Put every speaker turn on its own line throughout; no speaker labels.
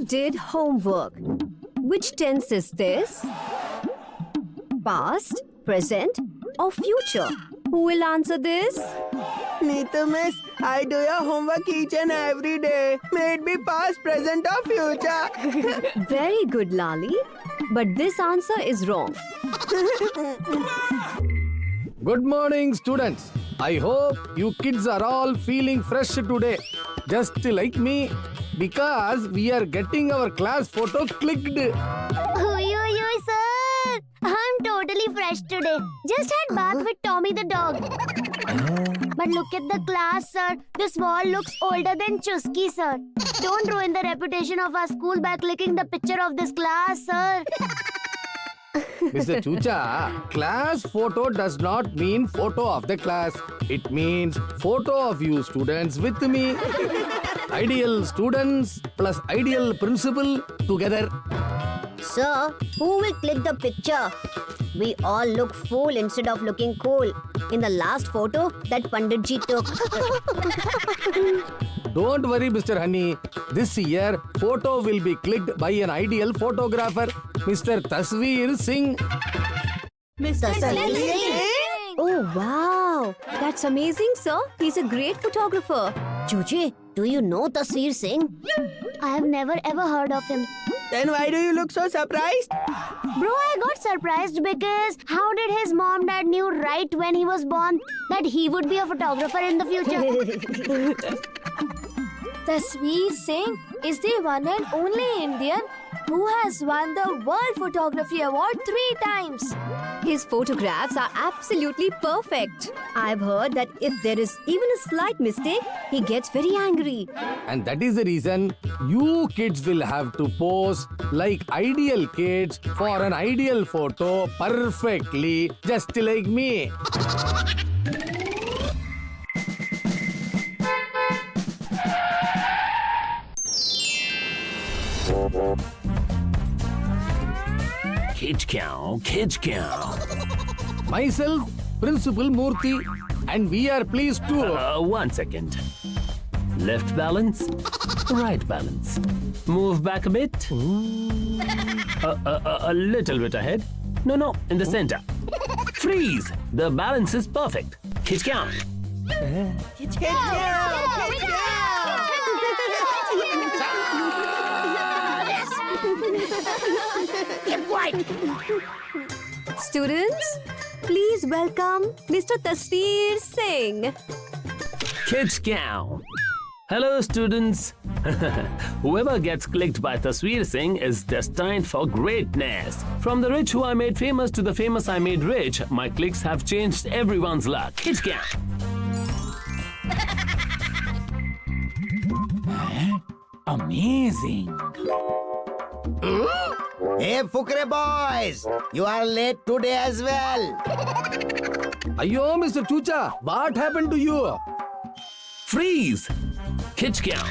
did homework. Which tense is this? Past, present, or future? Who will answer this?
Neetu miss, I do your homework each and every day. May it be past, present or future.
Very good, Lali. But this answer is wrong.
Good morning, students. I hope you kids are all feeling fresh today, just like me, because we are getting our class photo clicked.
Oi, sir! I'm totally fresh today. Just had bath with Tommy the dog. But look at the class, sir. This wall looks older than Chusky, sir. Don't ruin the reputation of our school by clicking the picture of this class, sir.
Mr. Chucha, class photo does not mean photo of the class. It means photo of you students with me. Ideal students plus ideal principal together.
Sir, who will click the picture? We all look fool instead of looking cool. In the last photo that Panditji took.
Don't worry, Mr. Honey. This year, photo will be clicked by an ideal photographer, Mr. Tasveer Singh.
Mr. Singh?
Oh, wow. That's amazing, sir. He's a great photographer.
Chuchi, do you know Tasveer Singh? I have never ever heard of him.
Then why do you look so surprised?
Bro, I got surprised because how did his mom dad knew right when he was born that he would be a photographer in the future?
Tasveer Singh is the one and only Indian who has won the World Photography Award 3 times.
His photographs are absolutely perfect. I've heard that if there is even a slight mistake, he gets very angry.
And that is the reason you kids will have to pose like ideal kids for an ideal photo perfectly, just like me.
Kids cow.
Myself, Principal Murthy, and we are pleased to...
1 second. Left balance, right balance. Move back a bit. A little bit ahead. No, in the center. Freeze! The balance is perfect. Kids cow.
Students, please welcome Mr. Tasveer Singh.
Kids cow. Hello, students. Whoever gets clicked by Tasveer Singh is destined for greatness. From the rich who I made famous to the famous I made rich, my clicks have changed everyone's luck. Kids cow.
Amazing.
Hey, Fukre boys! You are late today as well.
Ayo, Mr. Chucha, what happened to you?
Freeze! Kids cow.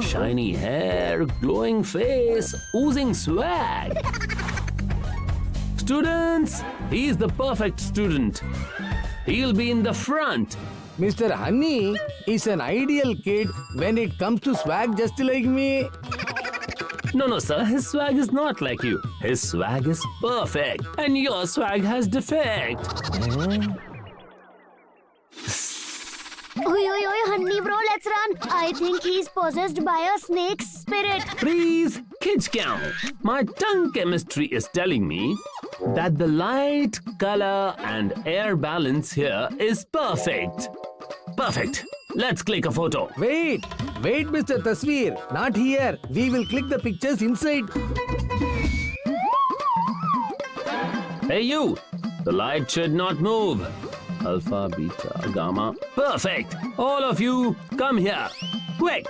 Shiny hair, glowing face, oozing swag. Students, he's the perfect student. He'll be in the front.
Mr. Honey is an ideal kid when it comes to swag, just like me.
No, sir, his swag is not like you. His swag is perfect, and your swag has defect.
Oi, honey bro, let's run. I think he's possessed by a snake spirit.
Freeze! Kids count. My tongue chemistry is telling me that the light, color, and air balance here is perfect. Perfect. Let's click a photo.
Wait, Mr. Tasveer. Not here. We will click the pictures inside.
Hey, you. The light should not move. Alpha, beta, gamma. Perfect. All of you, come here. Quick.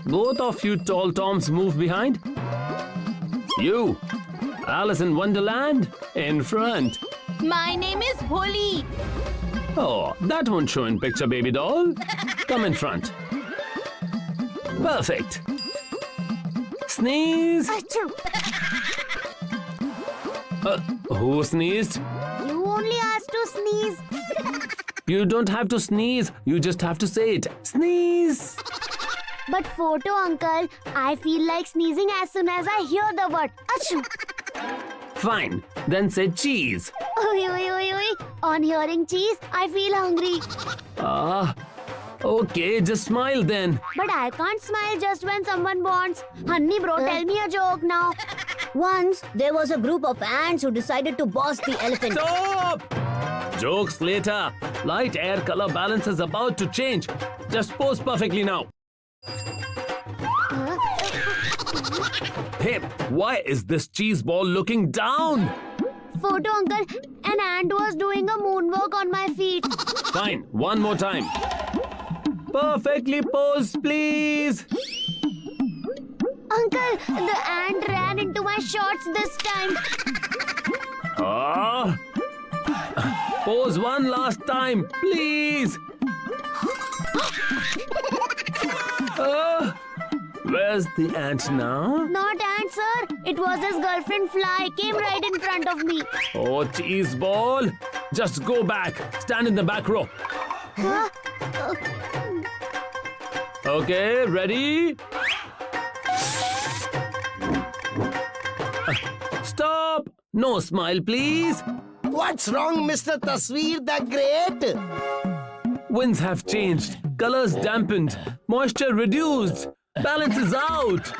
Both of you tall toms move behind. You, Alice in Wonderland, in front.
My name is Bholi.
Oh, that won't show in picture, baby doll. Come in front. Perfect. Sneeze. Who sneezed?
You only asked to sneeze.
You don't have to sneeze. You just have to say it. Sneeze.
But photo uncle, I feel like sneezing as soon as I hear the word achoo.
Fine. Then say cheese.
Oi, oi, oi, oi. On hearing cheese, I feel hungry.
Ah. Okay, just smile then.
But I can't smile just when someone wants. Honey bro, tell me a joke now.
Once there was a group of ants who decided to boss the elephant.
Stop! Jokes later. Light air color balance is about to change. Just pose perfectly now. Hey, why is this cheese ball looking down?
Photo uncle, an ant was doing a moonwalk on my feet.
Fine, one more time. Perfectly posed, please.
Uncle, the ant ran into my shorts this time.
Ah. Pose one last time, please. Where's the ant now?
Not ant, sir. It was his girlfriend fly. Came right in front of me.
Oh, cheese ball. Just go back. Stand in the back row.
Huh?
Okay, ready? Stop. No smile, please.
What's wrong, Mr. Tasveer the Great?
Winds have changed. Colors dampened. Moisture reduced. Balance is out.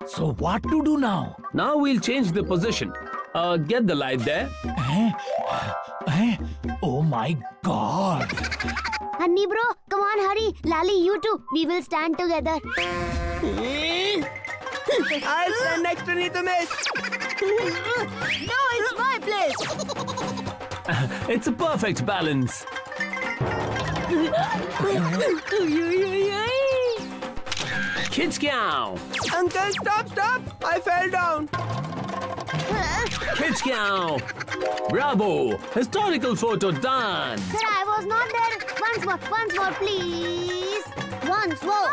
So what to do now?
Now we'll change the position. Get the light there.
Oh my God!
Honey bro, come on, hurry. Lali, you too. We will stand together.
I'll stand next to Neetu miss.
No, it's my place.
It's a perfect balance. Kids cow.
Uncle, stop. I fell down.
Kids cow. Bravo. Historical photo done.
Sir, I was not there. Once more, please.
Once more.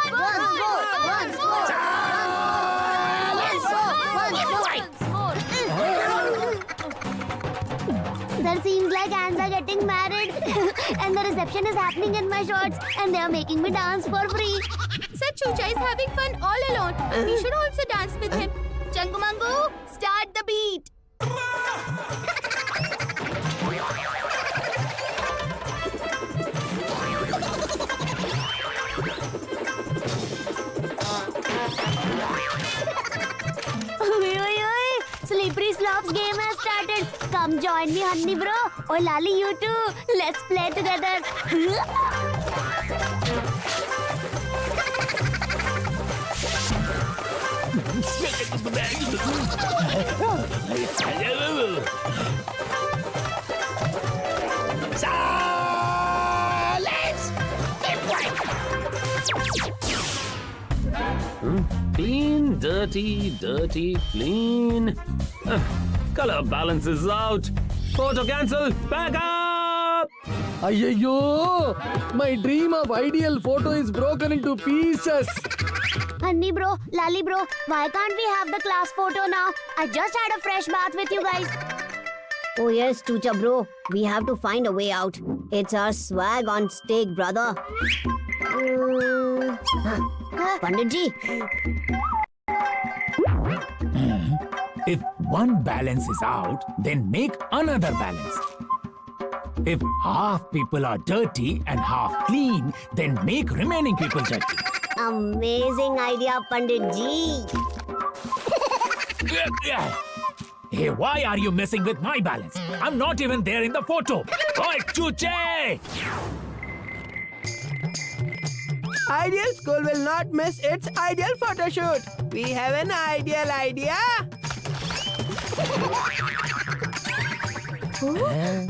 Sir, seems like ants are getting married. And the reception is happening in my shorts. And they are making me dance for free.
Sir Chucha is having fun all alone. We should also dance with him. Changumangu, start the beat.
Oi. Slippery Slopes game has started. Come join me, honey bro. Or Lali, you too. Let's play together.
Clean, dirty, clean. Color balance is out. Photo cancel. Back up.
Ayyo! My dream of ideal photo is broken into pieces.
Honey bro, Lali bro, why can't we have the class photo now? I just had a fresh bath with you guys.
Oh yes, Chucha bro. We have to find a way out. It's our swag on stake, brother. Panditji.
If one balance is out, then make another balance. If half people are dirty and half clean, then make remaining people dirty.
Amazing idea, Panditji.
Hey, why are you messing with my balance? I'm not even there in the photo. Oi, Chuche!
Ideal School will not miss its ideal photo shoot. We have an ideal idea.
Oi.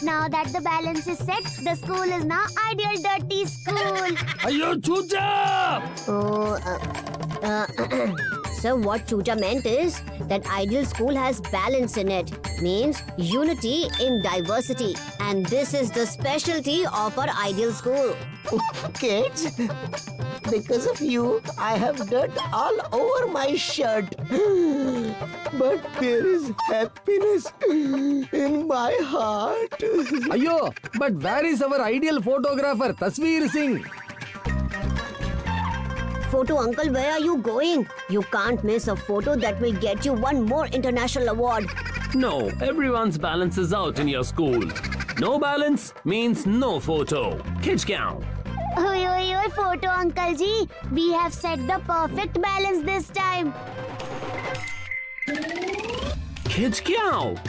Now that the balance is set, the school is now ideal dirty school.
Ayyo, Chucha!
So what Chucha meant is that ideal school has balance in it. Means unity in diversity. And this is the specialty of our ideal school.
Kids, Because of you, I have dirt all over my shirt. But there is happiness in my heart.
Ayo, but where is our ideal photographer, Tasveer Singh?
Photo uncle, where are you going? You can't miss a photo that will get you one more international award.
No, everyone's balance is out in your school. No balance means no photo. Khich Kyau.
Oi, oi, oi, photo uncle ji. We have set the perfect balance this time.
Khich Kyau.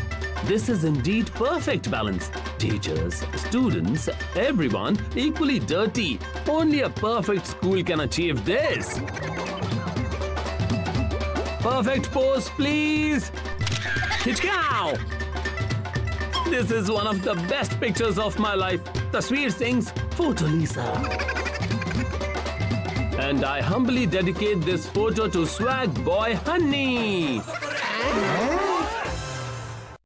This is indeed perfect balance. Teachers, students, everyone equally dirty. Only a perfect school can achieve this. Perfect pose, please. Khich Kyau. This is one of the best pictures of my life. Tasveer Singh's Photo Lisa. And I humbly dedicate this photo to swag boy Honey.